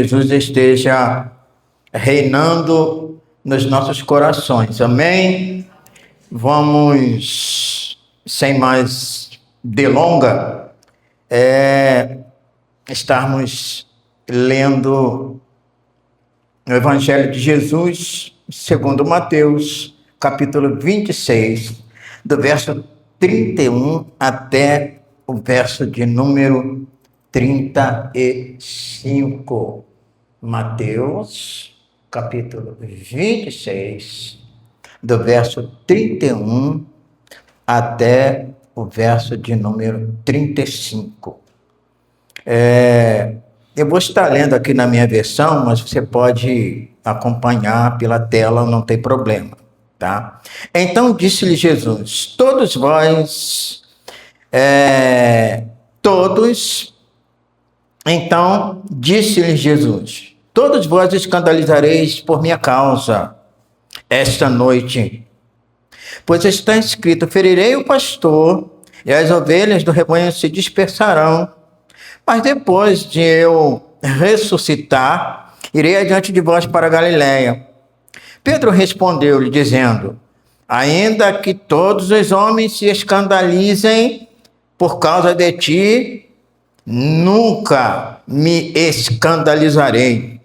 Jesus esteja reinando nos nossos corações. Amém? Vamos, sem mais delonga, estarmos lendo o Evangelho de Jesus, segundo Mateus, capítulo 26, do verso 31 até o verso de número 35. Mateus, capítulo 26, do verso 31 até o verso de número 35. Eu vou estar lendo aqui na minha versão, mas você pode acompanhar pela tela, não tem problema, tá? Então disse-lhe Jesus: todos vós, então disse-lhe Jesus: todos vós escandalizareis por minha causa esta noite, pois está escrito: ferirei o pastor e as ovelhas do rebanho se dispersarão. Mas depois de eu ressuscitar, irei adiante de vós para a Galiléia. Pedro respondeu-lhe, dizendo: ainda que todos os homens se escandalizem por causa de ti, nunca me escandalizarei.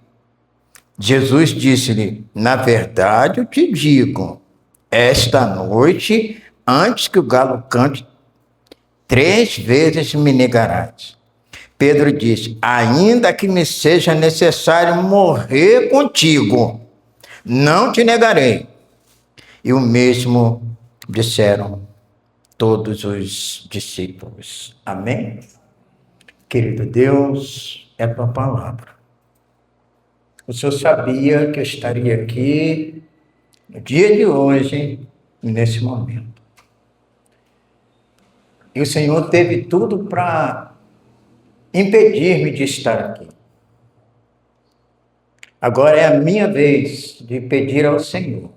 Jesus disse-lhe: na verdade eu te digo, esta noite, antes que o galo cante, 3 vezes me negarás. Pedro disse: ainda que me seja necessário morrer contigo, não te negarei. E o mesmo disseram todos os discípulos. Amém? Querido Deus, é a tua palavra. O Senhor sabia que eu estaria aqui no dia de hoje, nesse momento. E o Senhor teve tudo para impedir-me de estar aqui. Agora é a minha vez de pedir ao Senhor,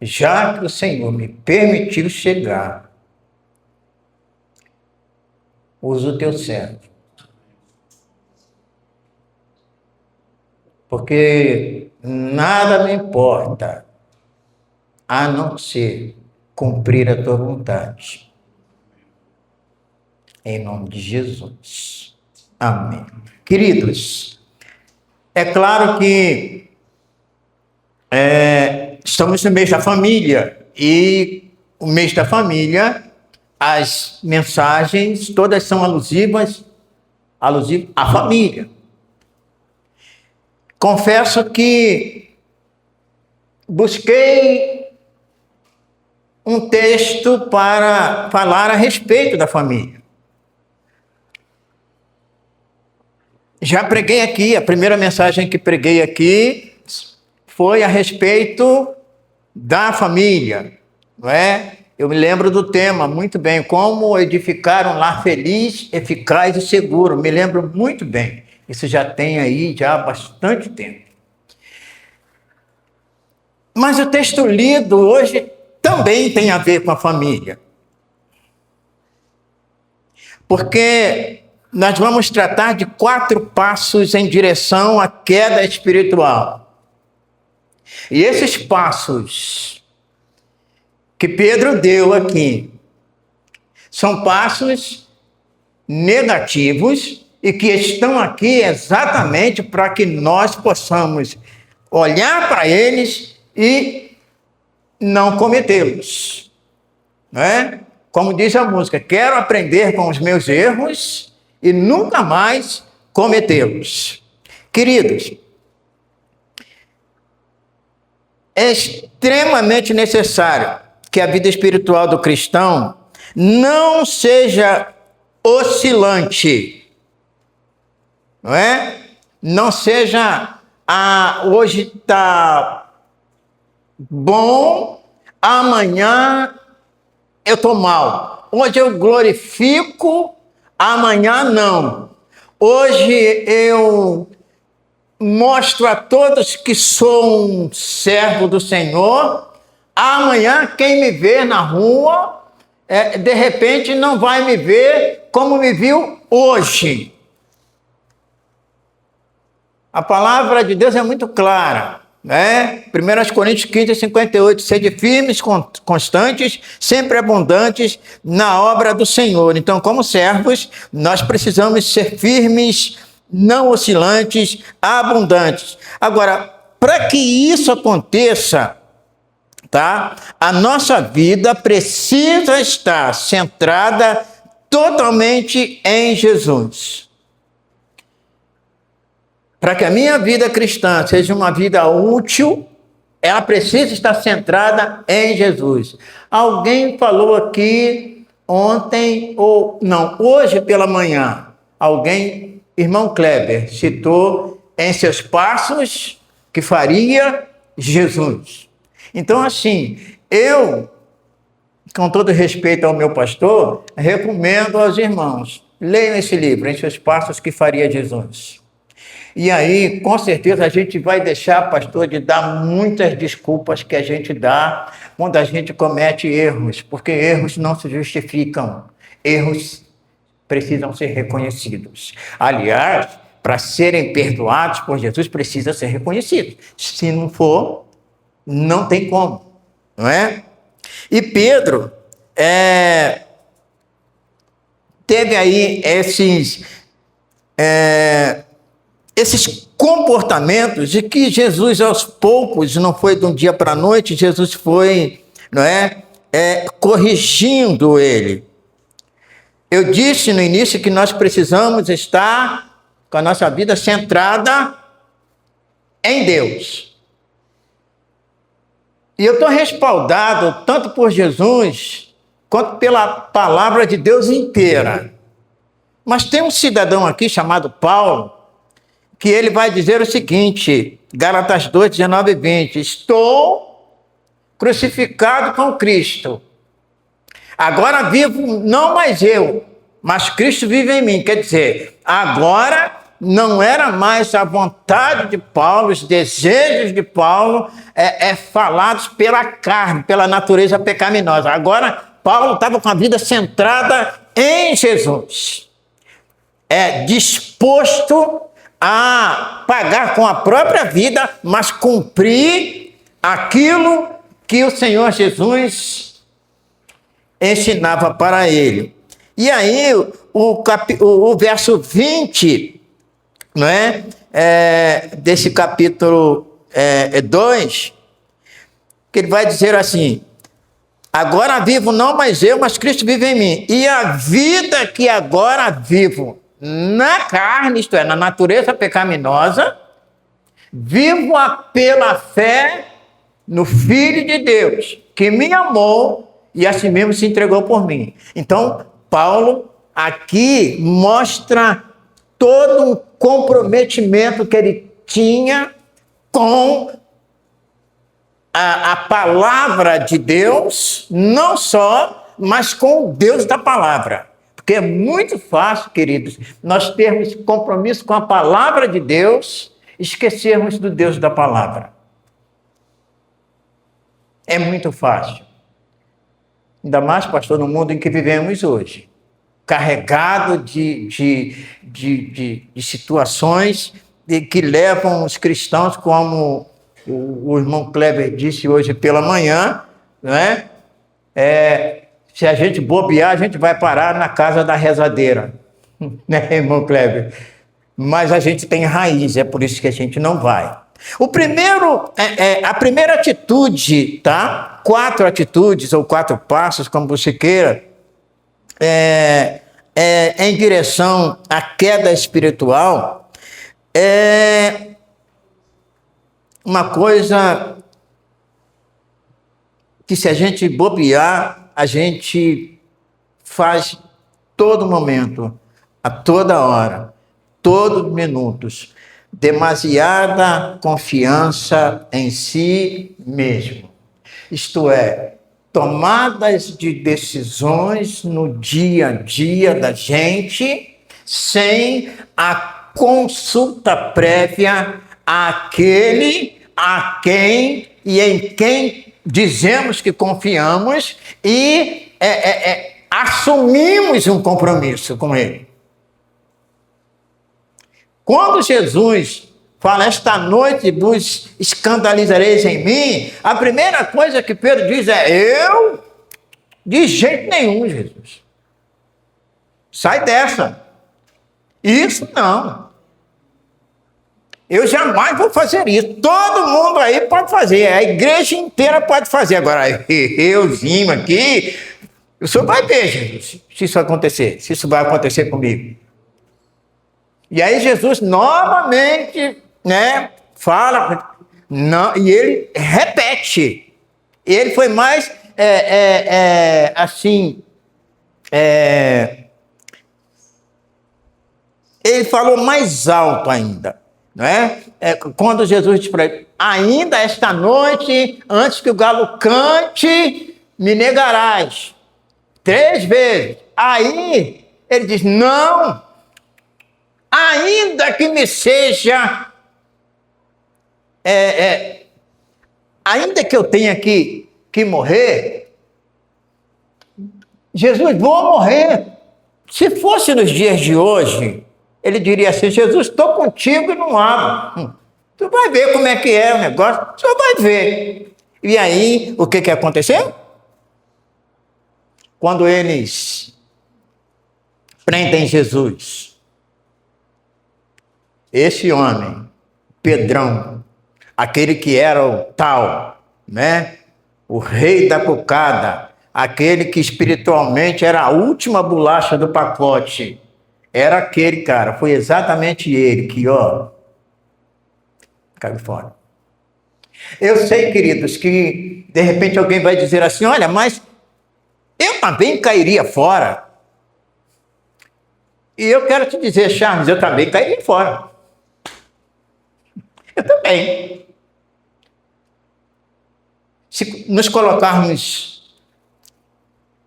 já que o Senhor me permitiu chegar, usa o teu servo. Porque nada me importa a não ser cumprir a tua vontade. Em nome de Jesus. Amém. Queridos, é claro que estamos no mês da família, e o mês da família, as mensagens todas são alusivas à família. Confesso que busquei um texto para falar a respeito da família. Já preguei aqui, a primeira mensagem que preguei aqui foi a respeito da família, não é? Eu me lembro do tema muito bem, como edificar um lar feliz, eficaz e seguro. Me lembro muito bem. Isso já tem aí já há bastante tempo. Mas o texto lido hoje também tem a ver com a família. Porque nós vamos tratar de 4 passos em direção à queda espiritual. E esses passos que Pedro deu aqui são passos negativos e que estão aqui exatamente para que nós possamos olhar para eles e não cometê-los. Não é? Como diz a música, quero aprender com os meus erros e nunca mais cometê-los. Queridos, é extremamente necessário que a vida espiritual do cristão não seja oscilante, não é? Não seja, hoje está bom, amanhã eu estou mal. Hoje eu glorifico, amanhã não. Hoje eu mostro a todos que sou um servo do Senhor, amanhã quem me vê na rua, de repente não vai me ver como me viu hoje. A palavra de Deus é muito clara, né? 1 Coríntios 15:58, sede firmes, constantes, sempre abundantes na obra do Senhor. Então, como servos, nós precisamos ser firmes, não oscilantes, abundantes. Agora, para que isso aconteça, tá? A nossa vida precisa estar centrada totalmente em Jesus. Para que a minha vida cristã seja uma vida útil, ela precisa estar centrada em Jesus. Alguém falou aqui ontem, ou não, hoje pela manhã, irmão Kleber, citou em seus passos que faria Jesus. Então, assim, eu, com todo respeito ao meu pastor, recomendo aos irmãos, leiam esse livro, Em Seus Passos que Faria Jesus. E aí, com certeza, a gente vai deixar, pastor, de dar muitas desculpas que a gente dá quando a gente comete erros, porque erros não se justificam, erros precisam ser reconhecidos. Aliás, para serem perdoados por Jesus, precisa ser reconhecido. Se não for, não tem como, não é? E Pedro teve aí esses comportamentos de que Jesus, aos poucos, não foi de um dia para a noite, Jesus foi, não é, corrigindo ele. Eu disse no início que nós precisamos estar com a nossa vida centrada em Deus. E eu estou respaldado tanto por Jesus quanto pela palavra de Deus inteira. Mas tem um cidadão aqui chamado Paulo, que ele vai dizer o seguinte, Gálatas 2, 19 e 20, estou crucificado com Cristo. Agora vivo não mais eu, mas Cristo vive em mim. Quer dizer, agora não era mais a vontade de Paulo, os desejos de Paulo falados pela carne, pela natureza pecaminosa. Agora Paulo estava com a vida centrada em Jesus. Disposto a pagar com a própria vida, mas cumprir aquilo que o Senhor Jesus ensinava para ele. E aí, o verso 20, não é? Desse capítulo 2, que ele vai dizer assim, agora vivo não mais eu, mas Cristo vive em mim. E a vida que agora vivo na carne, isto é, na natureza pecaminosa, vivo-a pela fé no Filho de Deus, que me amou e assim mesmo se entregou por mim. Então, Paulo aqui mostra todo um comprometimento que ele tinha com a palavra de Deus, não só, mas com o Deus da palavra. Porque é muito fácil, queridos, nós termos compromisso com a palavra de Deus, esquecermos do Deus da palavra. É muito fácil. Ainda mais, pastor, no mundo em que vivemos hoje, carregado de situações que levam os cristãos, como o irmão Kleber disse hoje pela manhã, não é? Se a gente bobear, a gente vai parar na casa da rezadeira, né, irmão Kleber? Mas a gente tem raiz, é por isso que a gente não vai. A primeira atitude, tá? 4 atitudes ou 4 passos, como você queira, em direção à queda espiritual, é uma coisa que, se a gente bobear, a gente faz todo momento, a toda hora, todos os minutos, demasiada confiança em si mesmo. Isto é, tomadas de decisões no dia a dia da gente, sem a consulta prévia àquele a quem e em quem dizemos que confiamos e assumimos um compromisso com ele. Quando Jesus fala, esta noite vos escandalizareis em mim, a primeira coisa que Pedro diz é, eu? De jeito nenhum, Jesus. Sai dessa. Isso não. Eu jamais vou fazer isso. Todo mundo aí pode fazer. A igreja inteira pode fazer. Agora, euzinho aqui, o senhor vai ver, Jesus, se isso acontecer. Se isso vai acontecer comigo. E aí Jesus novamente, né, fala, não, e ele repete. Ele foi mais, assim, ele falou mais alto ainda. Não é? Quando Jesus disse para ele, ainda esta noite, antes que o galo cante, me negarás 3 vezes. Aí ele diz, não, ainda que me seja, ainda que eu tenha que morrer, Jesus, vou morrer. Se fosse nos dias de hoje, ele diria assim, Jesus, estou contigo e não abro. Tu vai ver como é que é o negócio, tu vai ver. E aí, o que aconteceu? Quando eles prendem Jesus, esse homem, Pedrão, aquele que era o tal, né? O rei da cocada, aquele que espiritualmente era a última bolacha do pacote, era aquele cara, foi exatamente ele que, caiu fora. Eu sei, queridos, que de repente alguém vai dizer assim, olha, mas eu também cairia fora. E eu quero te dizer, Charles, eu também cairia fora. Eu também. Se nos colocarmos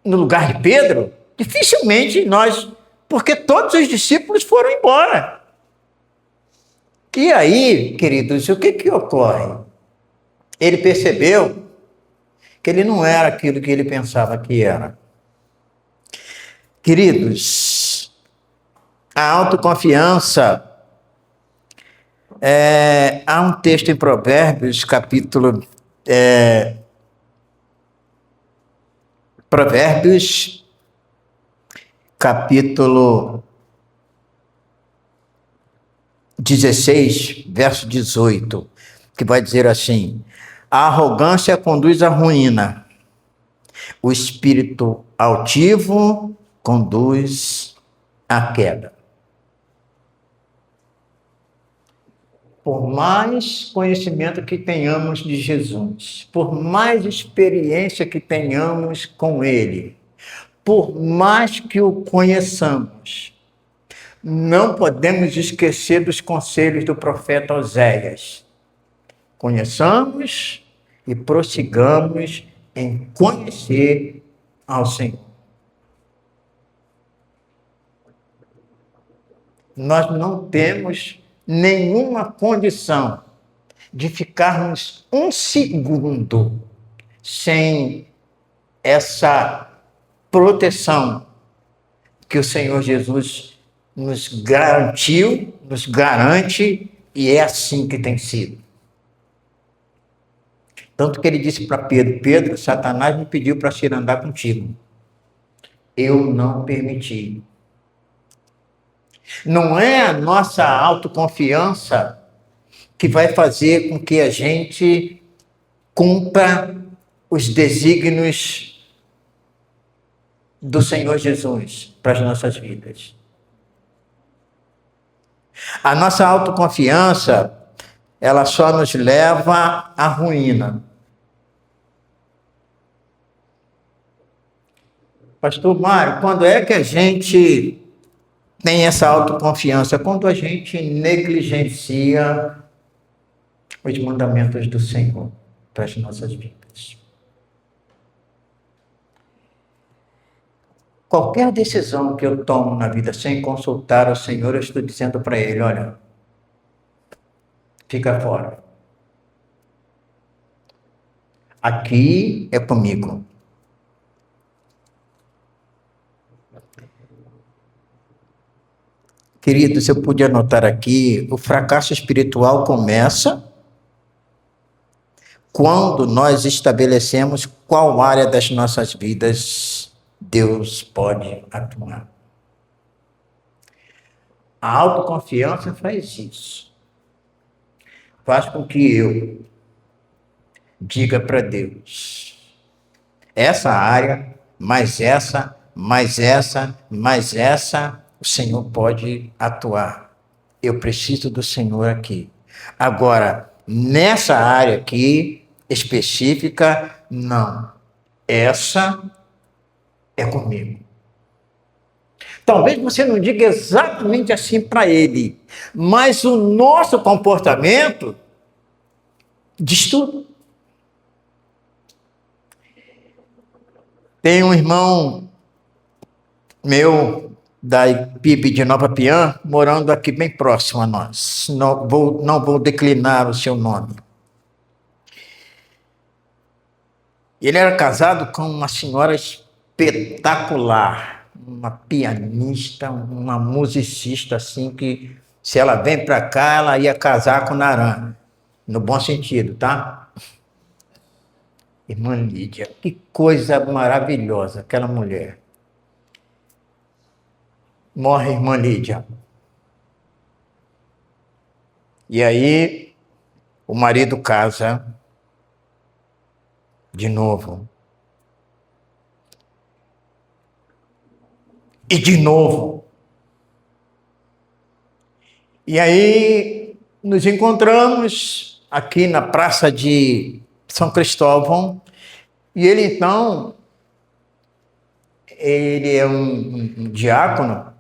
no lugar de Pedro, dificilmente nós... Porque todos os discípulos foram embora. E aí, queridos, o que ocorre? Ele percebeu que ele não era aquilo que ele pensava que era. Queridos, a autoconfiança... há um texto em Provérbios, Provérbios, capítulo 16, verso 18, que vai dizer assim, a arrogância conduz à ruína, o espírito altivo conduz à queda. Por mais conhecimento que tenhamos de Jesus, por mais experiência que tenhamos com Ele, por mais que o conheçamos, não podemos esquecer dos conselhos do profeta Oséias. Conheçamos e prossigamos em conhecer ao Senhor. Nós não temos nenhuma condição de ficarmos um segundo sem essa proteção que o Senhor Jesus nos garantiu, nos garante, e é assim que tem sido. Tanto que ele disse para Pedro, Pedro, Satanás me pediu para ir andar contigo. Eu não permiti. Não é a nossa autoconfiança que vai fazer com que a gente cumpra os desígnios do Senhor Jesus para as nossas vidas. A nossa autoconfiança, ela só nos leva à ruína. Pastor Mário, quando é que a gente tem essa autoconfiança? Quando a gente negligencia os mandamentos do Senhor para as nossas vidas. Qualquer decisão que eu tomo na vida sem consultar o Senhor, eu estou dizendo para Ele, olha, fica fora. Aqui é comigo. Queridos, eu pude anotar aqui, o fracasso espiritual começa quando nós estabelecemos qual área das nossas vidas Deus pode atuar. A autoconfiança faz isso. Faz com que eu diga para Deus, essa área, mais essa, mais essa, mais essa, o Senhor pode atuar. Eu preciso do Senhor aqui. Agora, nessa área aqui, específica, não. Essa é comigo. Talvez você não diga exatamente assim para ele, mas o nosso comportamento diz tudo. Tem um irmão meu da IPIB de Nova Piã, morando aqui bem próximo a nós. Não vou declinar o seu nome. Ele era casado com uma senhora espetacular, uma pianista, uma musicista, assim, que se ela vem para cá, ela ia casar com Naran, no bom sentido, tá? Irmã Lídia, que coisa maravilhosa aquela mulher. Morre a irmã Lídia. E aí, o marido casa de novo. E de novo. E aí, nos encontramos aqui na Praça de São Cristóvão. E ele, então, ele é um diácono.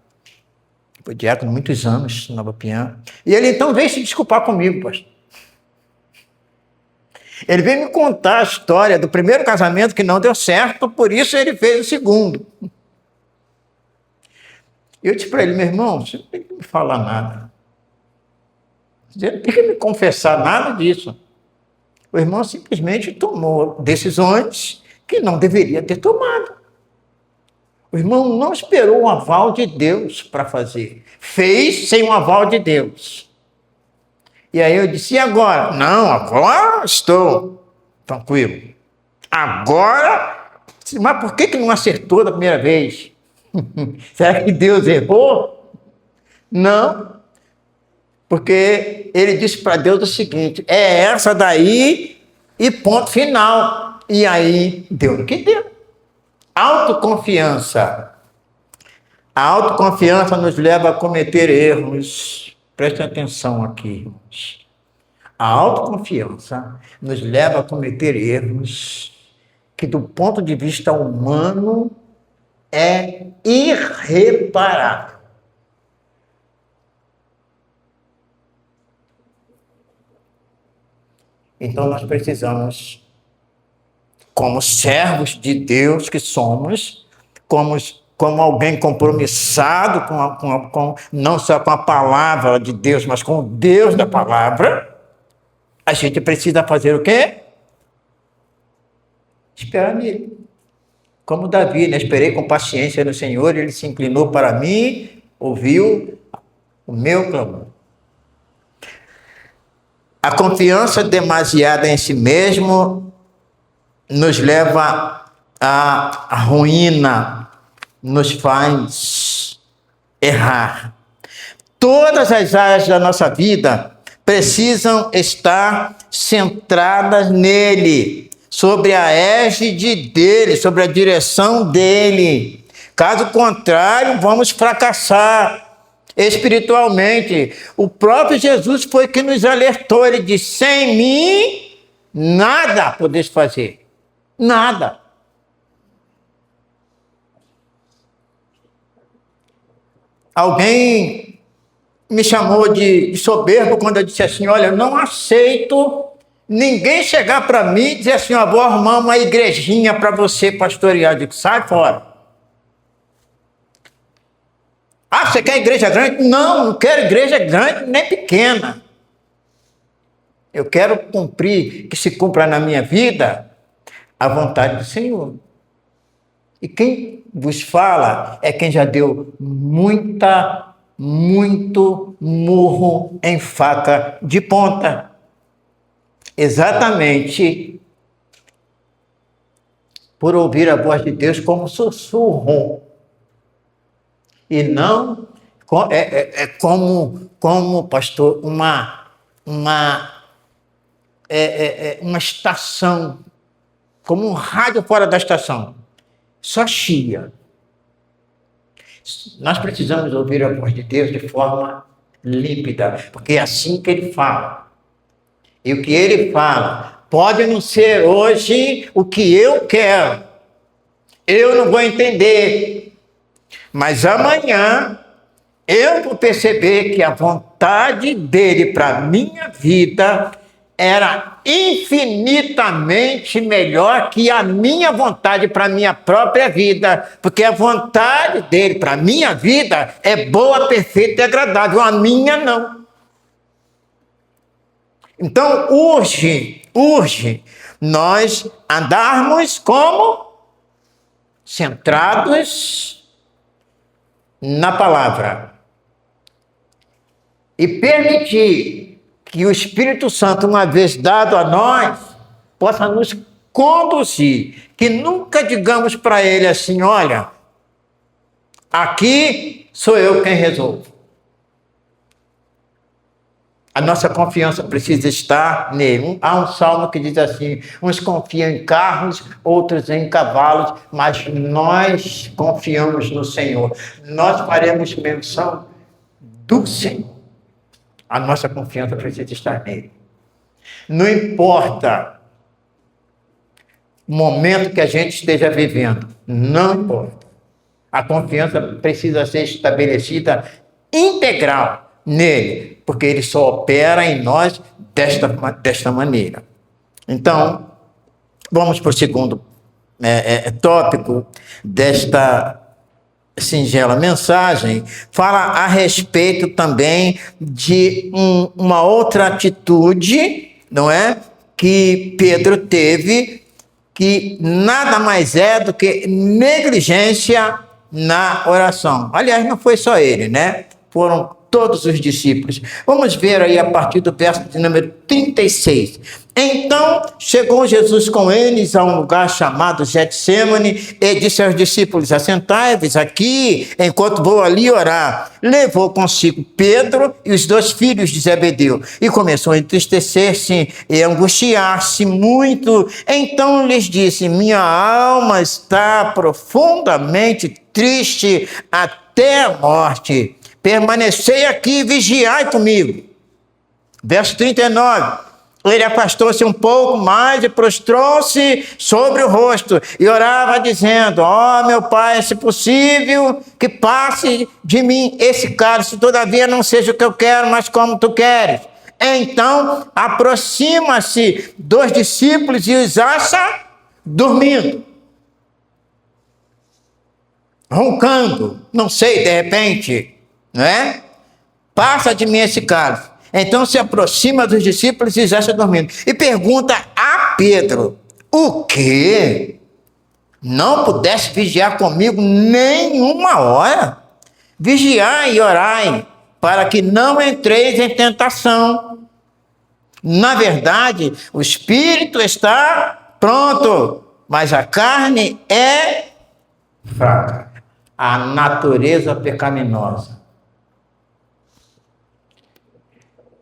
Foi diácono há muitos anos, em Nova Piã. E ele, então, veio se desculpar comigo, pastor. Ele veio me contar a história do primeiro casamento que não deu certo, por isso ele fez o segundo. Eu disse para ele, meu irmão, você não tem que me falar nada. Você não tem que me confessar nada disso. O irmão simplesmente tomou decisões que não deveria ter tomado. O irmão não esperou o aval de Deus para fazer. Fez sem o aval de Deus. E aí eu disse, e agora? Não, agora estou tranquilo. Agora, mas por que não acertou da primeira vez? Será que Deus errou? Não. Porque ele disse para Deus o seguinte, é essa daí e ponto final. E aí deu no que deu. Autoconfiança. A autoconfiança nos leva a cometer erros. Prestem atenção aqui, irmãos. A autoconfiança nos leva a cometer erros que, do ponto de vista humano, é irreparável. Então, nós precisamos, como servos de Deus que somos, como alguém compromissado com não só com a palavra de Deus, mas com o Deus da palavra, a gente precisa fazer o quê? Esperar nele. Como Davi, né? Esperei com paciência no Senhor, ele se inclinou para mim, ouviu o meu clamor. A confiança demasiada em si mesmo nos leva à ruína, nos faz errar. Todas as áreas da nossa vida precisam estar centradas nele, sobre a égide dele, sobre a direção dele. Caso contrário, vamos fracassar espiritualmente. O próprio Jesus foi que nos alertou, ele disse, sem mim, nada podeis fazer. Nada. Alguém me chamou de soberbo quando eu disse assim, olha, eu não aceito ninguém chegar para mim e dizer assim, vou arrumar uma igrejinha para você pastorear. Eu digo, sai fora. Ah, você quer igreja grande? Não, não quero igreja grande nem pequena. Eu quero cumprir, que se cumpra na minha vida a vontade do Senhor. E quem vos fala é quem já deu muita muito murro em faca de ponta. Exatamente por ouvir a voz de Deus como sussurro. E não como pastor, uma estação, como um rádio fora da estação. Só chia. Nós precisamos ouvir a voz de Deus de forma límpida, porque é assim que ele fala. E o que ele fala pode não ser hoje o que eu quero. Eu não vou entender. Mas amanhã eu vou perceber que a vontade dele para a minha vida era infinitamente melhor que a minha vontade para a minha própria vida, porque a vontade dele para a minha vida é boa, perfeita e agradável, a minha não. Então urge nós andarmos como centrados na palavra e permitir que o Espírito Santo, uma vez dado a nós, possa nos conduzir, que nunca digamos para ele assim, olha, aqui sou eu quem resolvo. A nossa confiança precisa estar nele. Há um salmo que diz assim, uns confiam em carros, outros em cavalos, mas nós confiamos no Senhor. Nós faremos menção do Senhor. A nossa confiança precisa estar nele. Não importa o momento que a gente esteja vivendo, não importa. A confiança precisa ser estabelecida integral nele, porque ele só opera em nós desta maneira. Então, vamos para o segundo tópico desta singela mensagem. Fala a respeito também de uma outra atitude, não é? Que Pedro teve, que nada mais é do que negligência na oração. Aliás, não foi só ele, né? Foram todos os discípulos. Vamos ver aí a partir do verso de número 36. Então chegou Jesus com eles a um lugar chamado Getsêmani e disse aos discípulos, assentai-vos aqui, enquanto vou ali orar. Levou consigo Pedro e os 2 filhos de Zebedeu e começou a entristecer-se e angustiar-se muito. Então lhes disse, minha alma está profundamente triste até a morte. Permanecei aqui e vigiai comigo. Verso 39. Ele afastou-se um pouco mais e prostrou-se sobre o rosto e orava dizendo, ó meu Pai, se possível, que passe de mim esse cálice, todavia não seja o que eu quero, mas como tu queres. Então aproxima-se dos discípulos e os acha dormindo, roncando, não sei, de repente, não é? Passa de mim esse cálice. Então se aproxima dos discípulos e já está dormindo. E pergunta a Pedro, o quê? Não pudesse vigiar comigo nenhuma hora? Vigiai e orai, para que não entreis em tentação. Na verdade, o espírito está pronto, mas a carne é fraca. A natureza pecaminosa.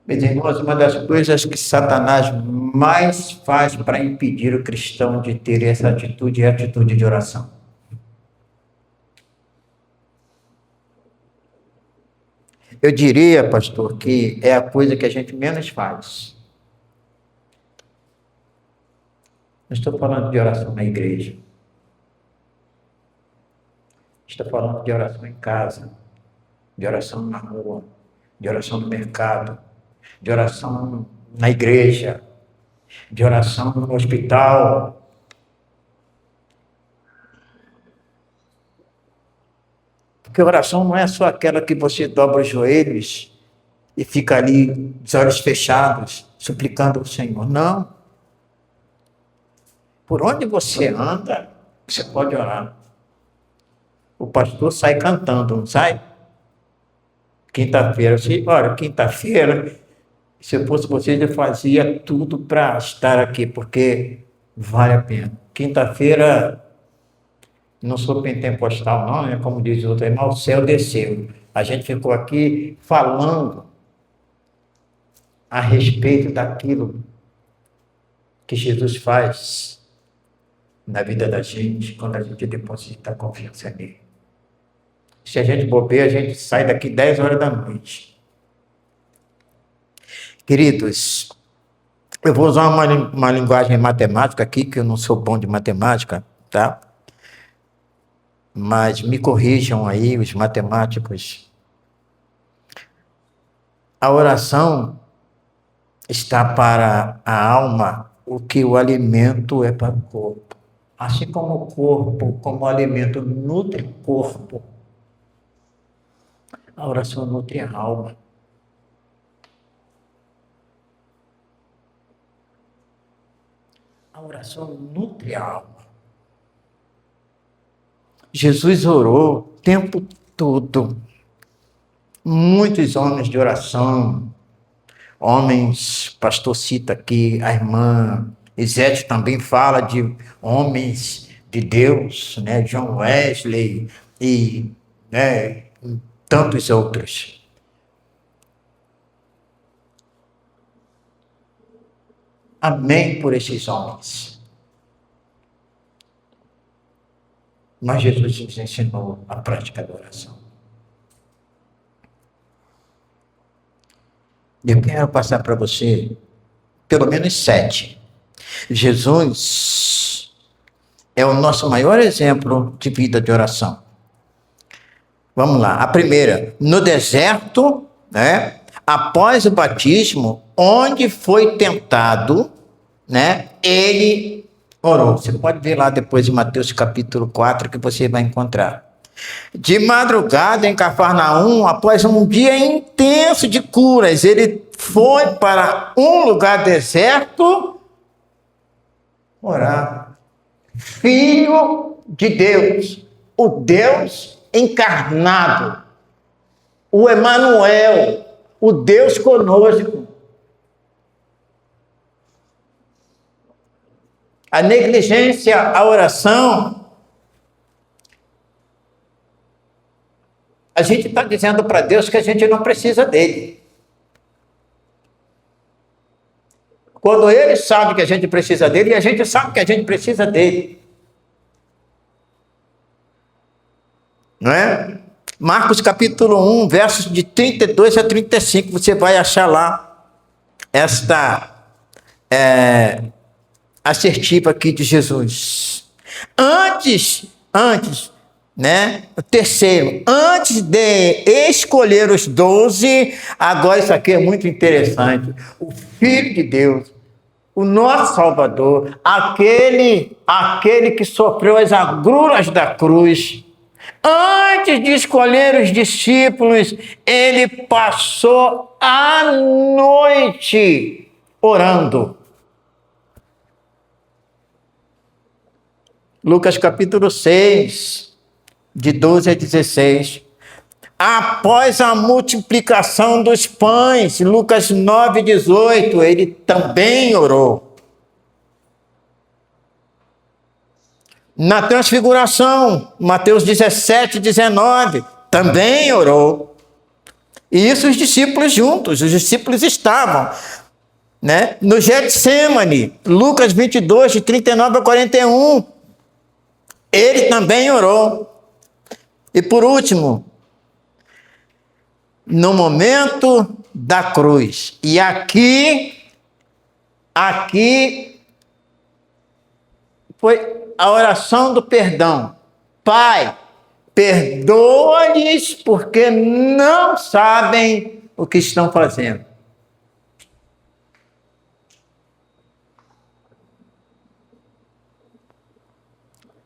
Meus irmãos, uma das coisas que Satanás mais faz para impedir o cristão de ter essa atitude é a atitude de oração. Eu diria, pastor, que é a coisa que a gente menos faz. Não estou falando de oração na igreja. Estou falando de oração em casa, de oração na rua, de oração no mercado, de oração na igreja, de oração no hospital. Porque oração não é só aquela que você dobra os joelhos e fica ali, de olhos fechados, suplicando ao Senhor. Não. Por onde você anda, você pode orar. O pastor sai cantando, não sai? Quinta-feira, olha, quinta-feira, se eu fosse vocês, eu fazia tudo para estar aqui, porque vale a pena. Quinta-feira, não sou pentecostal, não, é como diz o outro, mas o céu desceu. A gente ficou aqui falando a respeito daquilo que Jesus faz na vida da gente, quando a gente deposita a confiança nele. Se a gente bobear, a gente sai daqui 10 horas da noite. Queridos, eu vou usar uma linguagem matemática aqui, que eu não sou bom de matemática, tá? Mas me corrijam aí, os matemáticos. A oração está para a alma o que o alimento é para o corpo. Assim como o corpo, como o alimento nutre o corpo, a oração nutre a alma. A oração nutre a alma. Jesus orou o tempo todo. Muitos homens de oração, homens, pastor cita aqui, a irmã Isete também fala de homens de Deus, né? John Wesley e tantos outros. Amém por esses homens. Mas Jesus nos ensinou a prática da oração. Eu quero passar para você pelo menos 7. Jesus é o nosso maior exemplo de vida de oração. Vamos lá. A primeira, no deserto, né? Após o batismo, onde foi tentado, né? Ele orou. Você pode ver lá depois em Mateus capítulo 4 que você vai encontrar. De madrugada em Cafarnaum, após um dia intenso de curas, ele foi para um lugar deserto orar. Filho de Deus, o Deus encarnado, o Emanuel, o Deus conosco. A negligência à oração, a gente está dizendo para Deus que a gente não precisa dele. Quando ele sabe que a gente precisa dele, e a gente sabe que a gente precisa dele. Não é? Marcos capítulo 1, versos de 32 a 35, você vai achar lá esta assertiva aqui de Jesus. Antes, né? O terceiro, antes de escolher os 12, agora isso aqui é muito interessante. O Filho de Deus, o nosso Salvador, aquele que sofreu as agruras da cruz, antes de escolher os discípulos, ele passou a noite orando. Lucas capítulo 6, de 12 a 16. Após a multiplicação dos pães, Lucas 9, 18, ele também orou. Na transfiguração, Mateus 17, 19, também orou. E isso os discípulos juntos, os discípulos estavam, né? No Getsemane, Lucas 22, de 39 a 41, ele também orou. E por último, no momento da cruz. E aqui foi a oração do perdão. Pai, perdoa-lhes porque não sabem o que estão fazendo.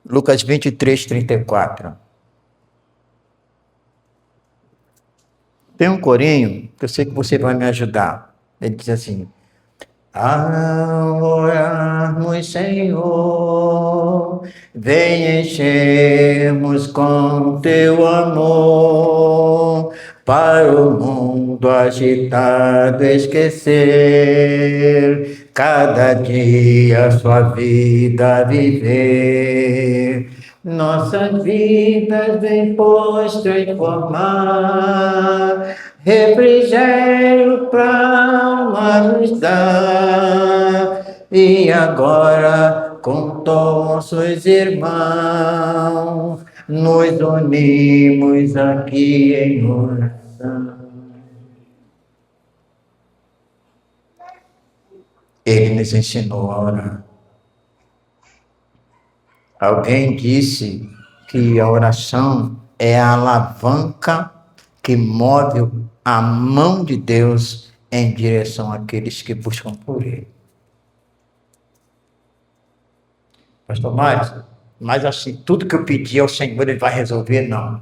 Lucas 23, 34. Tem um corinho que eu sei que você vai me ajudar. Ele diz assim: ao orarmos, Senhor, vem enchermos com teu amor, para o mundo agitado esquecer, cada dia sua vida viver. Nossas vidas vem pois transformar, refrigério pra alma nos dar. E agora com todos os irmãos nos unimos aqui em oração. Ele nos ensinou a orar. Alguém disse que a oração é a alavanca que move a mão de Deus em direção àqueles que buscam por Ele. Pastor Mário, mas assim, tudo que eu pedi ao Senhor, Ele vai resolver? Não.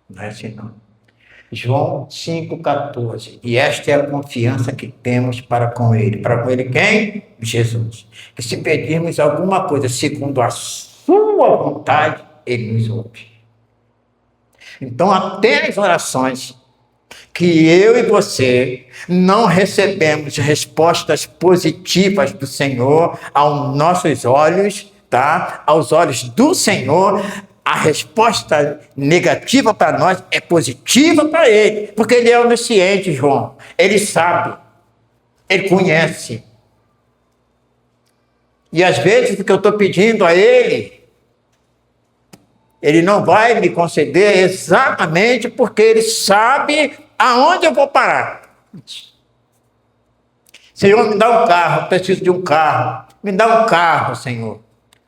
Não é assim não. João 5,14. E esta é a confiança que temos para com Ele. Para com Ele quem? Jesus. Que se pedirmos alguma coisa segundo a sua vontade, Ele nos ouve. Então, até as orações que eu e você não recebemos respostas positivas do Senhor aos nossos olhos, tá? Aos olhos do Senhor, a resposta negativa para nós é positiva para Ele, porque Ele é onisciente, João. Ele sabe, Ele conhece. E às vezes o que eu estou pedindo a Ele, Ele não vai me conceder exatamente porque Ele sabe aonde eu vou parar. Senhor, me dá um carro, eu preciso de um carro. Me dá um carro, Senhor.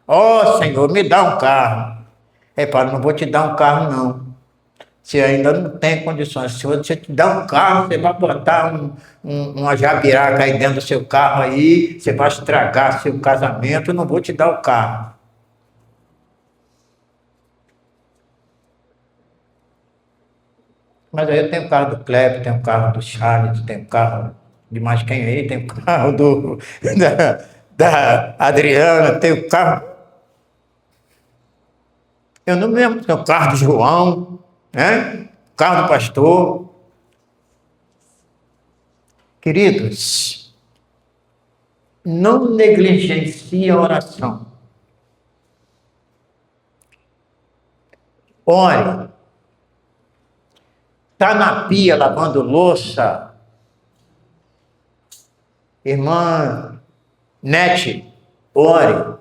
Ó, Senhor, me dá um carro. Pai, não vou te dar um carro, não. Você ainda não tem condições. Se você te dar um carro, você vai botar uma jabiraca aí dentro do seu carro aí, você vai estragar seu casamento, eu não vou te dar o carro. Mas aí eu tenho o carro do Kleber, tenho o carro do Charles, tenho o carro de mais quem aí, tenho o carro da Adriana, tenho o carro... Eu não me lembro, tenho o carro do João, né? O carro do pastor. Queridos, não negligencie a oração. Ore. Está na pia lavando louça, irmã Nete, ore.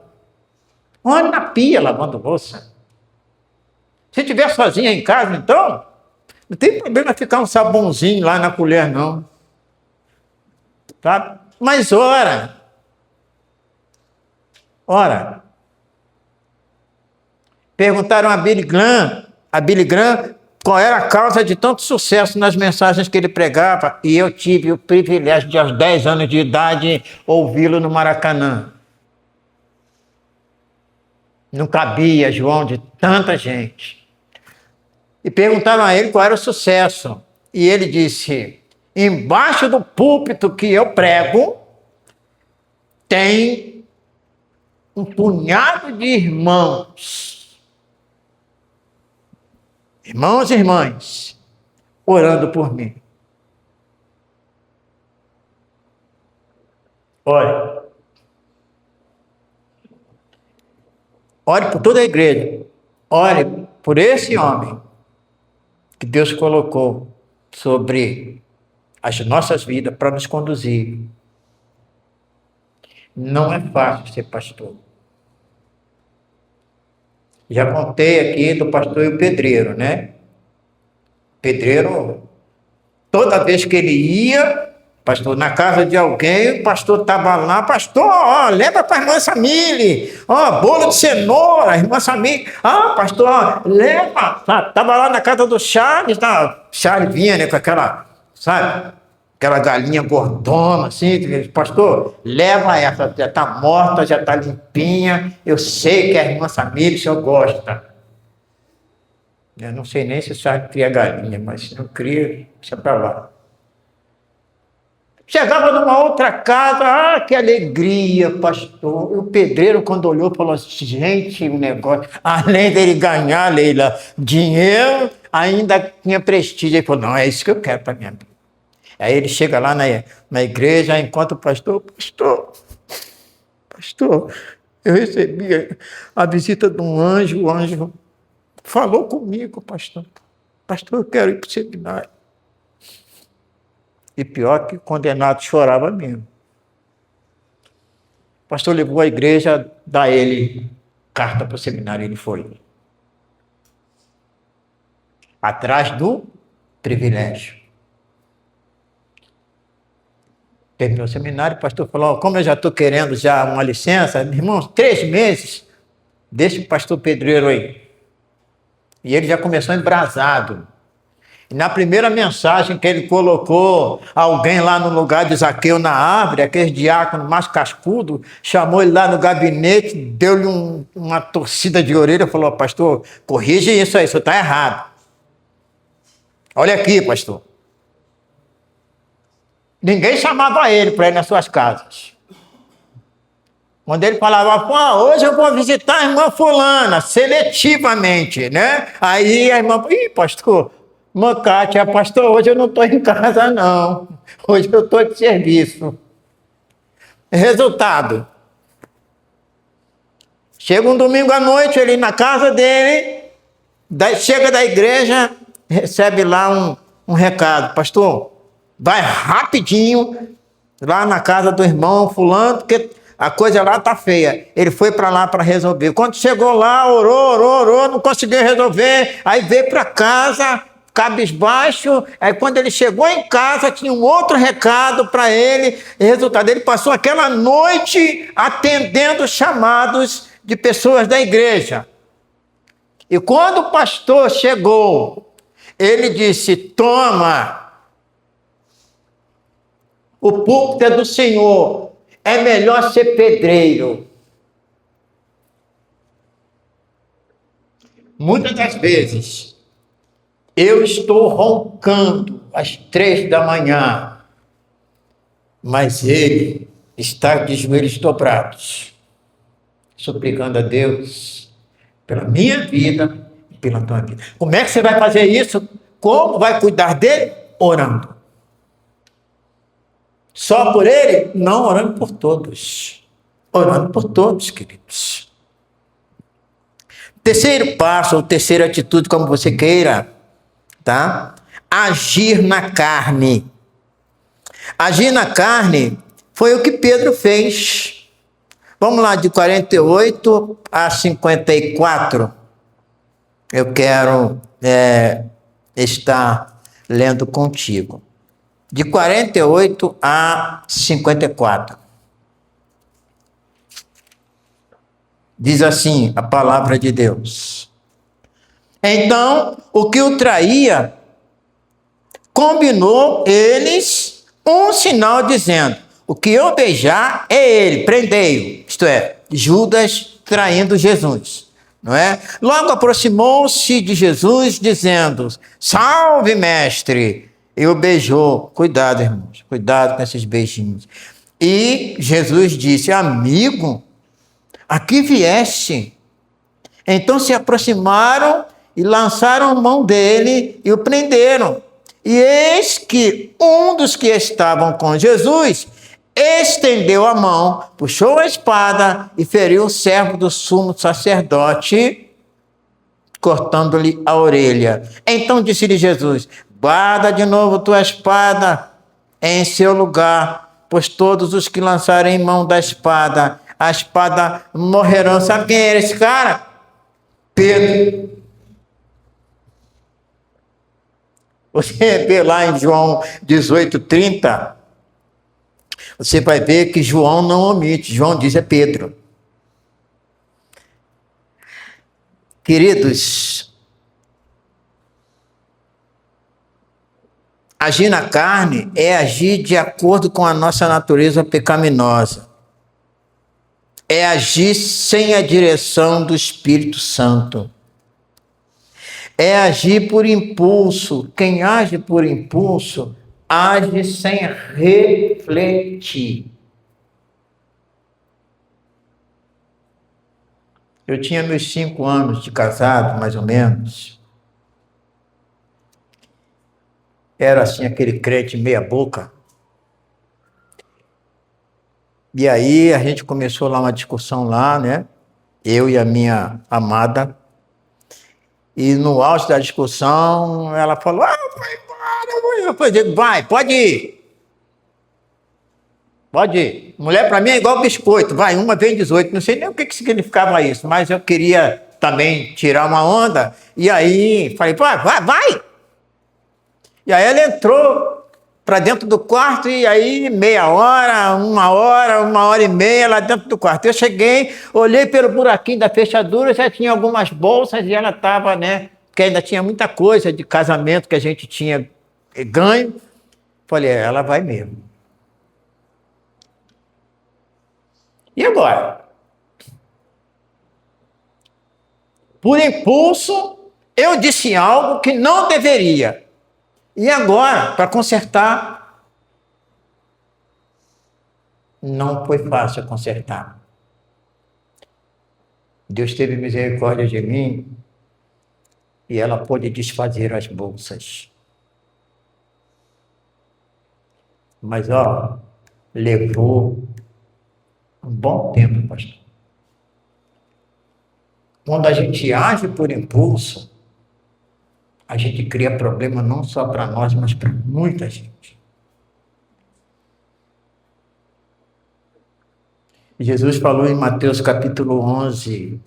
Ore na pia lavando louça. Se estiver sozinha em casa, então, não tem problema ficar um sabãozinho lá na colher, não. Tá? Mas ora. Ora. Perguntaram a Billy Graham, qual era a causa de tanto sucesso nas mensagens que ele pregava, e eu tive o privilégio de, aos 10 anos de idade, ouvi-lo no Maracanã. Não cabia, João, de tanta gente. E perguntaram a ele qual era o sucesso. E ele disse, embaixo do púlpito que eu prego, tem um punhado de irmãos e irmãs, orando por mim. Ore. Ore por toda a igreja. Ore por esse homem que Deus colocou sobre as nossas vidas para nos conduzir. Não é fácil ser pastor. Já contei aqui do pastor e o pedreiro, né? Pedreiro, toda vez que ele ia, pastor, na casa de alguém, o pastor estava lá, pastor, ó, leva para a irmã Samile, ó, bolo de cenoura, irmã Samile, pastor, ó, leva, estava lá na casa do Charles, Charles vinha, né, com aquela, sabe, aquela galinha gordona, assim, pastor, leva essa, já está morta, já está limpinha, eu sei que a irmã Samile, o senhor gosta. Eu não sei nem se o Charles cria galinha, mas se não cria, deixa para lá. Chegava numa outra casa, que alegria, pastor. O pedreiro, quando olhou, falou assim, gente, o negócio, além dele ganhar, Leila, dinheiro, ainda tinha prestígio. Ele falou, não, é isso que eu quero para minha vida. Aí ele chega lá na igreja, encontra o pastor, pastor, eu recebi a visita de um anjo, o anjo falou comigo, pastor, eu quero ir para o seminário. E pior que o condenado chorava mesmo. O pastor levou a igreja, dá ele carta para o seminário, ele foi. Atrás do privilégio. Terminou o seminário, o pastor falou, como eu já estou querendo já uma licença, irmãos, 3 meses, deixa o pastor pedreiro aí. E ele já começou embrasado. E na primeira mensagem que ele colocou alguém lá no lugar de Zaqueu na árvore, aquele diácono mais cascudo, chamou ele lá no gabinete, deu-lhe uma torcida de orelha, falou, pastor, corrige isso aí, isso está errado. Olha aqui, pastor. Ninguém chamava ele para ir nas suas casas. Quando ele falava, hoje eu vou visitar a irmã fulana, seletivamente, né? Aí a irmã, pastor, irmã Cátia, pastor, hoje eu não estou em casa, não. Hoje eu estou de serviço. Resultado. Chega um domingo à noite, ele na casa dele, chega da igreja, recebe lá um recado, pastor, vai rapidinho lá na casa do irmão fulano, porque a coisa lá tá feia. Ele foi para lá para resolver. Quando chegou lá, orou, não conseguiu resolver, aí veio para casa, cabisbaixo, aí quando ele chegou em casa, tinha um outro recado para ele, e resultado, ele passou aquela noite atendendo chamados de pessoas da igreja. E quando o pastor chegou, ele disse, toma, o púlpito é do Senhor, é melhor ser pedreiro. Muitas das vezes, eu estou roncando às 3 da manhã, mas ele está de joelhos dobrados, suplicando a Deus pela minha vida e pela tua vida. Como é que você vai fazer isso? Como vai cuidar dele? Orando. Só por ele? Não, orando por todos. Orando por todos, queridos. Terceiro passo, ou terceira atitude, como você queira, tá? Agir na carne. Agir na carne foi o que Pedro fez. Vamos lá, de 48 a 54. Eu quero estar lendo contigo. De 48 a 54. Diz assim a palavra de Deus. Então, o que o traía, combinou eles um sinal dizendo, o que eu beijar é ele, prendei-o. Isto é, Judas traindo Jesus. Não é? Logo aproximou-se de Jesus dizendo, salve mestre, e o beijou. Cuidado, irmãos, cuidado com esses beijinhos. E Jesus disse, amigo, aqui vieste. Então se aproximaram e lançaram mão dele e o prenderam. E eis que um dos que estavam com Jesus estendeu a mão, puxou a espada e feriu o servo do sumo sacerdote, cortando-lhe a orelha. Então disse-lhe Jesus, guarda de novo tua espada em seu lugar, pois todos os que lançarem mão da espada, a espada morrerão. Sabe quem era esse cara? Pedro. Você vê lá em João 18:30, você vai ver que João não omite, João diz é Pedro. Queridos, agir na carne é agir de acordo com a nossa natureza pecaminosa. É agir sem a direção do Espírito Santo. É agir por impulso. Quem age por impulso, age sem refletir. Eu tinha meus 5 anos de casado, mais ou menos. era assim aquele crente meia boca. E aí a gente começou lá uma discussão lá, né? Eu e a minha amada. E no auge da discussão, ela falou, vai embora. Eu falei, vai, pode ir. Pode ir. Mulher para mim é igual biscoito, vai, uma vez 18. Não sei nem o que significava isso, mas eu queria também tirar uma onda. E aí falei, vai. E aí ela entrou para dentro do quarto e aí meia hora, 1 hora e meia lá dentro do quarto. Eu cheguei, olhei pelo buraquinho da fechadura, já tinha algumas bolsas e ela estava, né? Porque ainda tinha muita coisa de casamento que a gente tinha ganho. Falei, ela vai mesmo. E agora? Por impulso, eu disse algo que não deveria. E agora, para consertar, não foi fácil consertar. Deus teve misericórdia de mim e ela pôde desfazer as bolsas. Mas, levou um bom tempo, pastor. Quando a gente age por impulso, a gente cria problema não só para nós, mas para muita gente. Jesus falou em Mateus capítulo 11,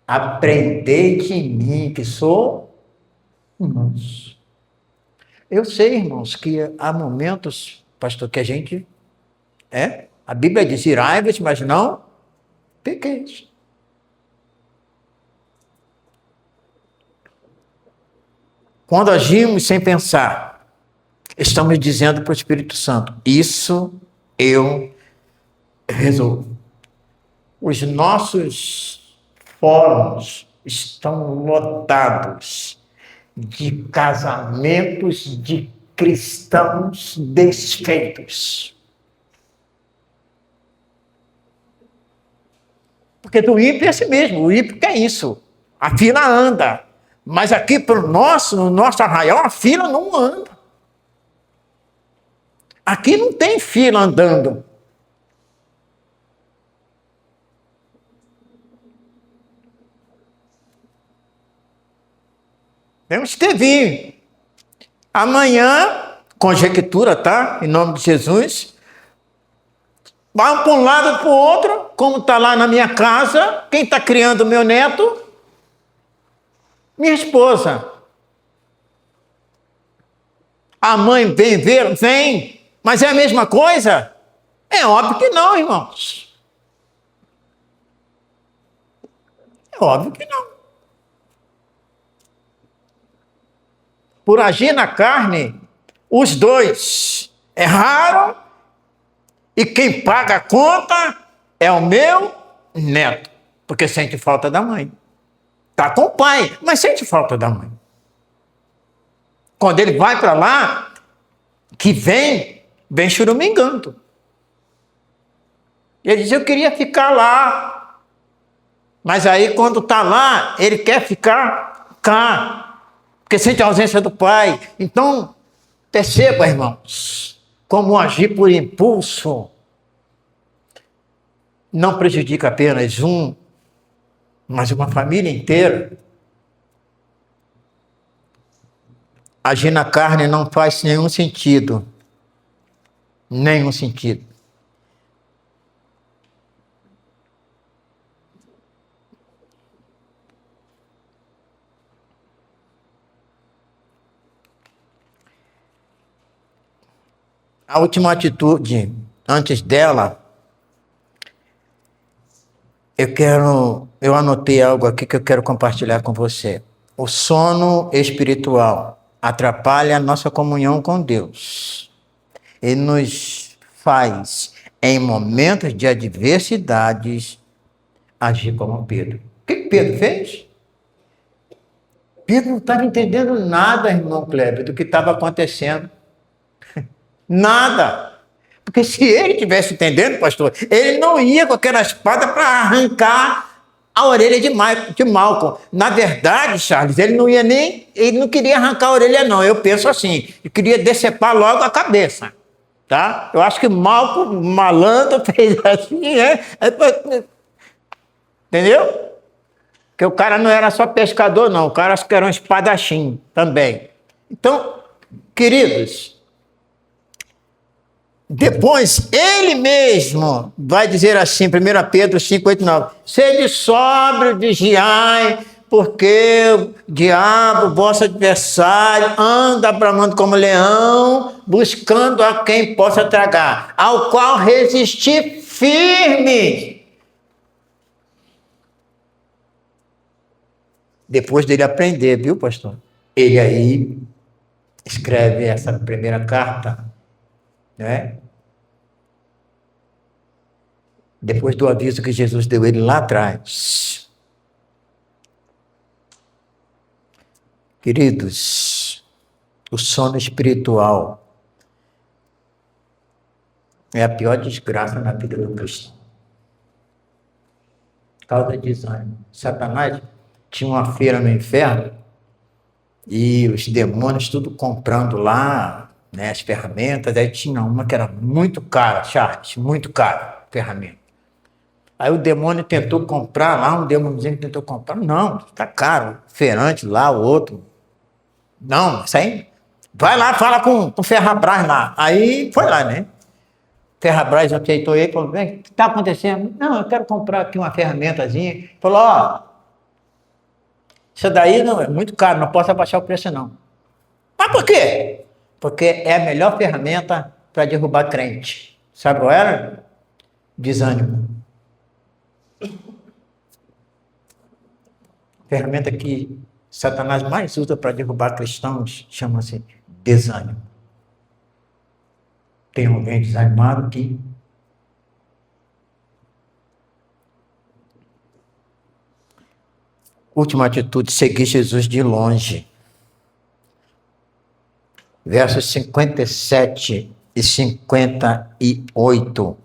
aprendei de mim, que sou manso. Eu sei, irmãos, que há momentos, pastor, que a gente a Bíblia diz irai-vos, mas não pequeis. Quando agimos sem pensar, estamos dizendo para o Espírito Santo, isso eu resolvo. Os nossos fóruns estão lotados de casamentos de cristãos desfeitos. Porque do ímpio é assim mesmo, o ímpio quer isso. A fila anda. Mas aqui no nosso arraial, a fila não anda. Aqui não tem fila andando. Temos que vir. Amanhã, conjectura, tá? Em nome de Jesus. Vão para um lado para o outro, como está lá na minha casa. Quem está criando meu neto? Minha esposa. A mãe vem ver? Vem. Mas é a mesma coisa? É óbvio que não, irmãos. É óbvio que não. Por agir na carne, os dois erraram e quem paga a conta é o meu neto, porque sente falta da mãe. Está com o pai, mas sente falta da mãe. Quando ele vai para lá, que vem churumingando. Ele diz, eu queria ficar lá. Mas aí, quando está lá, ele quer ficar cá, porque sente a ausência do pai. Então, perceba, irmãos, como agir por impulso não prejudica apenas um, mas uma família inteira. Agir na carne não faz nenhum sentido. Nenhum sentido. A última atitude, antes dela, eu anotei algo aqui que eu quero compartilhar com você. O sono espiritual atrapalha a nossa comunhão com Deus. Ele nos faz, em momentos de adversidades, agir como Pedro. O que Pedro fez? Pedro não estava entendendo nada, irmão Kleber, do que estava acontecendo. Nada. Porque se ele estivesse entendendo, pastor, ele não ia com aquela espada para arrancar a orelha de Malcolm. Na verdade, Charles, ele não queria arrancar a orelha, não. Eu penso assim, ele queria decepar logo a cabeça. Tá? Eu acho que Malcolm, malandro, fez assim, né? Entendeu? Porque o cara não era só pescador, não. O cara acho que era um espadachim também. Então, queridos, depois ele mesmo vai dizer assim, 1 Pedro 5, 8, 9: sede sóbrio, vigiai, porque o diabo, vosso adversário, anda bramando como leão, buscando a quem possa tragar, ao qual resistir firme. Depois dele aprender, viu, pastor? Ele aí escreve essa primeira carta, né? Depois do aviso que Jesus deu ele lá atrás. Queridos, o sono espiritual é a pior desgraça na vida do cristão. Causa desânimo. Satanás tinha uma feira no inferno e os demônios tudo comprando lá, né, as ferramentas. Aí tinha uma que era muito cara, Charles, muito cara, ferramenta. Aí o demônio tentou comprar lá, um demôniozinho tentou comprar. Não, está caro. Feirante lá, o outro. Não, isso aí. Vai lá, fala com o Ferrabras lá. Aí foi lá, né? Ferrabras aceitou ele e falou: bem, o que está acontecendo? Não, eu quero comprar aqui uma ferramentazinha. Falou: ó, isso daí não é muito caro, não posso abaixar o preço, não. Mas por quê? Porque é a melhor ferramenta para derrubar crente. Sabe qual era? Desânimo. Ferramenta que Satanás mais usa para derrubar cristãos chama-se desânimo. Tem alguém desanimado aqui? Última atitude: seguir Jesus de longe. Versos 57 e 58.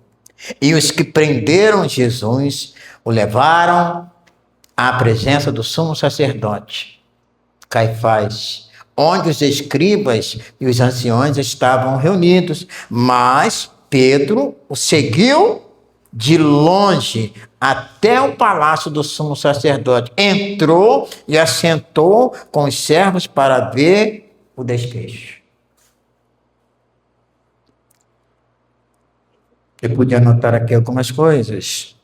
E os que prenderam Jesus o levaram à presença do sumo sacerdote, Caifás, onde os escribas e os anciões estavam reunidos. Mas Pedro o seguiu de longe até o palácio do sumo sacerdote. Entrou e assentou com os servos para ver o desfecho. Eu podia anotar aqui algumas coisas.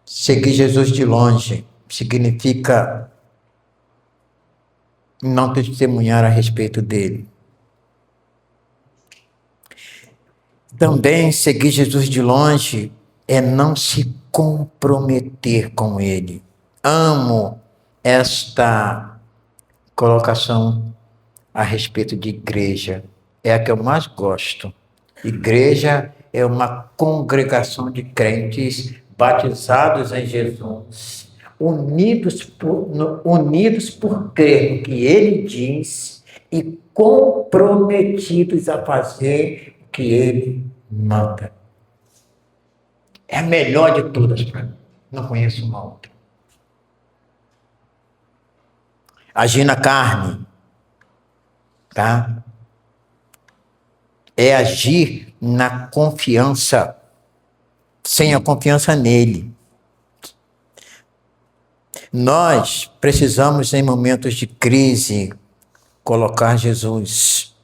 Seguir Jesus de longe significa não testemunhar a respeito dele. Também seguir Jesus de longe é não se comprometer com ele. Amo esta colocação a respeito de igreja. É a que eu mais gosto. Igreja é uma congregação de crentes batizados em Jesus, unidos por crer no que ele diz e comprometidos a fazer o que ele manda. É a melhor de todas para mim. Não conheço uma outra. Agir na carne, tá? É agir na confiança, sem a confiança nele. Nós precisamos, em momentos de crise, colocar Jesus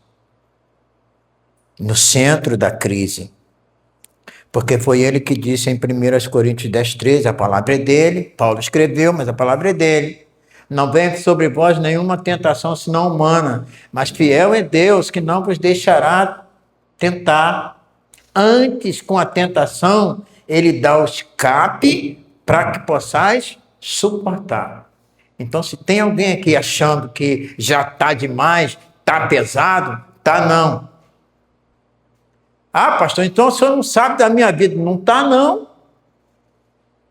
no centro da crise. Porque foi ele que disse em 1 Coríntios 10, 13, a palavra é dele, Paulo escreveu, mas a palavra é dele. Não vem sobre vós nenhuma tentação senão humana, mas fiel é Deus que não vos deixará tentar. Antes, com a tentação, ele dá o escape para que possais suportar. Então, se tem alguém aqui achando que já está demais, está pesado, está não. Ah, pastor, então o senhor não sabe da minha vida. Não está, não.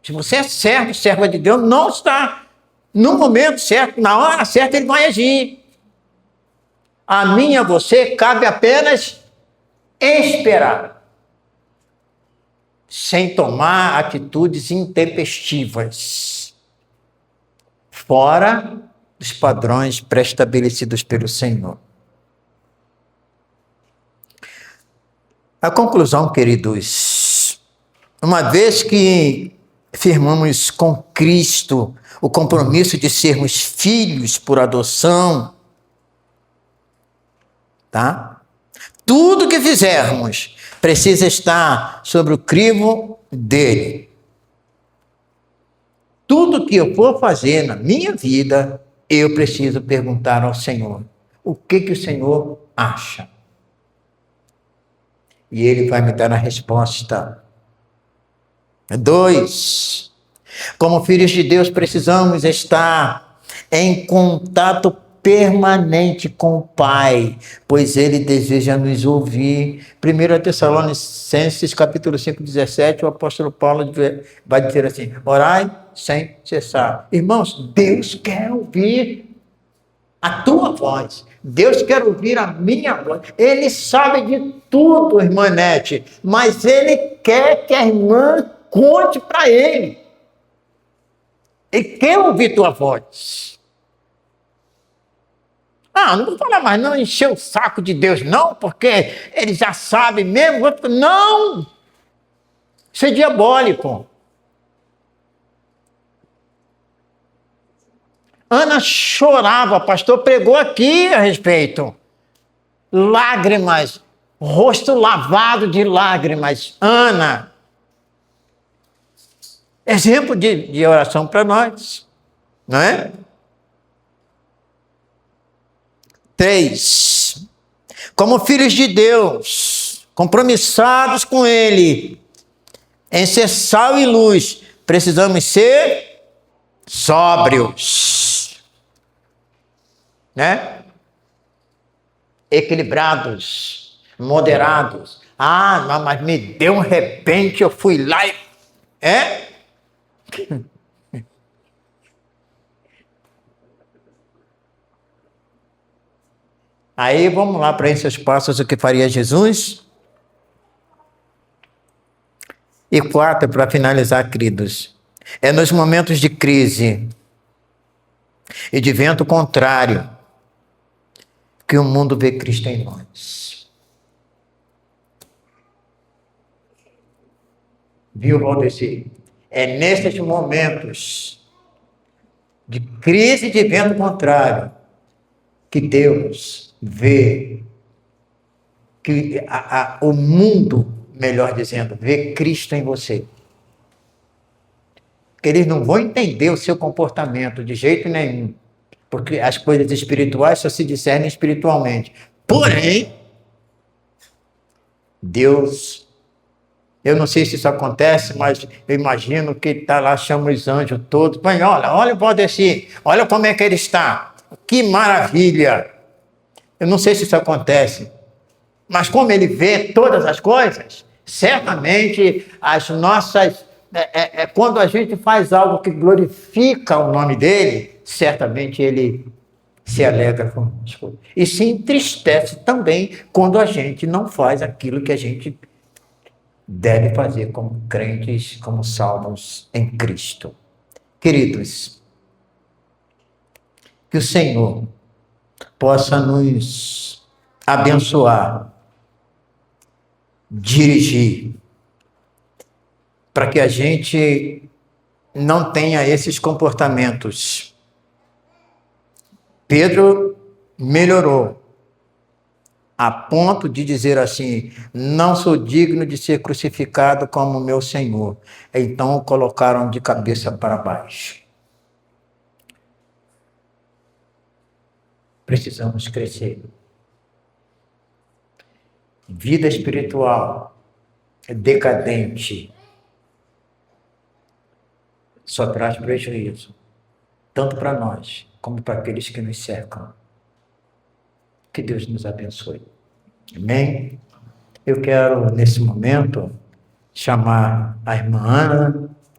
Se você é servo, serva de Deus, não está. No momento certo, na hora certa, ele vai agir. A mim e a você cabe apenas esperar. sem tomar atitudes intempestivas, fora dos padrões pré-estabelecidos pelo Senhor. A conclusão, queridos, uma vez que firmamos com Cristo o compromisso de sermos filhos por adoção, tá? Tudo que fizermos precisa estar sobre o crivo dele. Tudo que eu for fazer na minha vida, eu preciso perguntar ao Senhor: o que o Senhor acha? E ele vai me dar a resposta. 2. Como filhos de Deus, precisamos estar em contato permanente com o Pai, pois ele deseja nos ouvir. 1 Tessalonicenses, capítulo 5, 17, o apóstolo Paulo vai dizer assim: orai sem cessar. Irmãos, Deus quer ouvir a tua voz. Deus quer ouvir a minha voz. Ele sabe de tudo, irmã Nete, mas ele quer que a irmã conte para ele. Ele quer ouvir tua voz. Não vou falar mais, não encher o saco de Deus, não, porque ele já sabe mesmo. Não! Isso é diabólico. Ana chorava, pastor pregou aqui a respeito. Lágrimas, rosto lavado de lágrimas. Ana. Exemplo de oração para nós, não é? 3. Como filhos de Deus, compromissados com Ele, em ser sal e luz, precisamos ser sóbrios, né? Equilibrados, moderados. Mas me deu um repente, eu fui lá e... Aí vamos lá para esses passos, o que faria Jesus? E 4, para finalizar, queridos, é nos momentos de crise e de vento contrário que o mundo vê Cristo em nós. Viu, Valdeci? É nesses momentos de crise e de vento contrário que Deus vê, que o mundo, melhor dizendo, vê Cristo em você. Porque eles não vão entender o seu comportamento de jeito nenhum, porque as coisas espirituais só se discernem espiritualmente. Porém, Deus... Eu não sei se isso acontece, mas eu imagino que está lá, chama os anjos todos. Mas olha o Valdeci, olha como é que ele está. Que maravilha! Eu não sei se isso acontece, mas como ele vê todas as coisas, certamente as nossas... quando a gente faz algo que glorifica o nome dele, certamente ele se alegra conosco. E se entristece também quando a gente não faz aquilo que a gente deve fazer como crentes, como salvos em Cristo. Queridos, que o Senhor possa nos abençoar, dirigir, para que a gente não tenha esses comportamentos. Pedro melhorou a ponto de dizer assim: não sou digno de ser crucificado como meu Senhor. Então o colocaram de cabeça para baixo. Precisamos crescer. Vida espiritual decadente só traz prejuízo, tanto para nós como para aqueles que nos cercam. Que Deus nos abençoe. Amém? Eu quero, nesse momento, chamar a irmã Ana